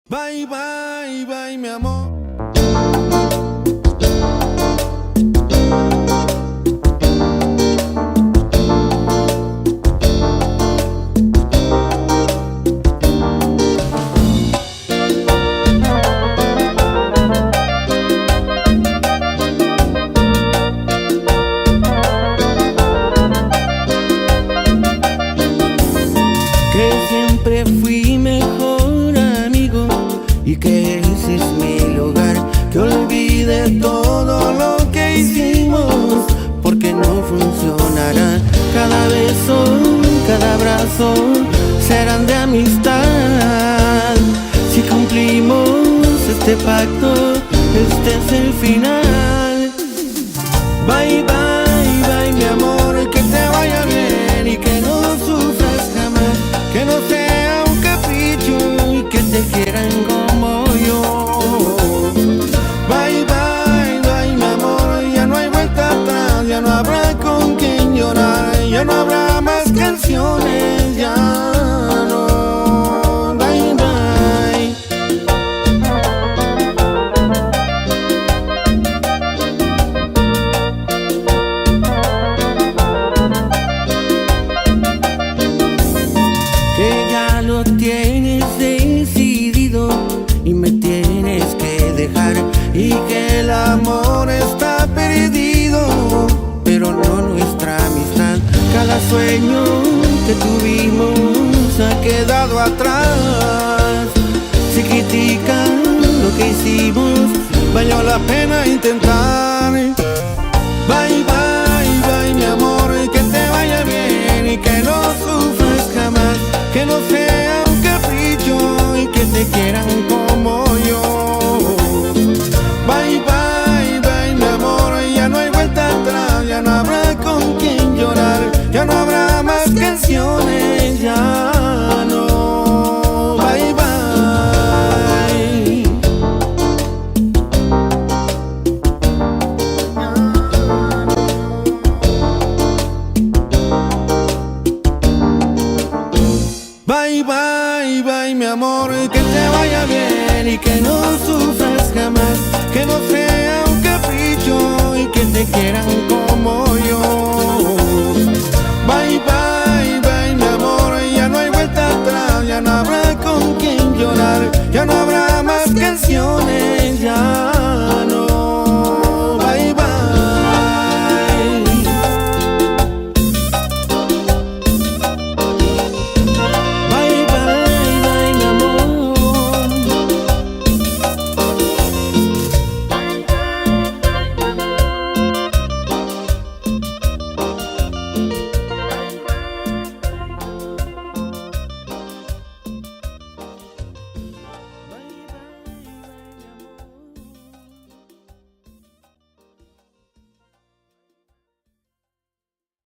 Bye, bye, bye, mi amor. Que siempre fui mejor amigo y que ese es mi lugar. Que olvide todo lo que hicimos, porque no funcionará. Cada beso, cada abrazo serán de amistad. Si cumplimos este pacto, este es el final. Bye, bye, bye, mi amor, que te vaya bien y que no sufras jamás. Que no sea un capricho y que te quieran como yo. Bye, bye, bye, mi amor, ya no hay vuelta atrás, ya no habrá con quien llorar, ya no habrá más canciones, ya no. Bye, bye. Que ya lo tienes decidido y me tienes que dejar, Y que el amor está perdido, pero no nuestra amistad. Cada sueño que tuvimos ha quedado atrás. Si critican lo que hicimos, valió la pena intentar. Bye, bye, bye, mi amor, que te vaya bien y que no sufras jamás. Que no sea un capricho y que te quieran como yo. Bye, bye, bye, mi amor, ya no hay vuelta atrás, ya no habrá con quien llorar, ya no habrá más canciones, ya no. Bye, bye. Bye, bye, bye, mi amor, que te vaya bien y que no sufras jamás. Que no sea un capricho y que te quieran como yo. Bye, bye, bye, mi amor, ya no hay vuelta atrás, ya no habrá con quien llorar, ya no habrá más canciones, ya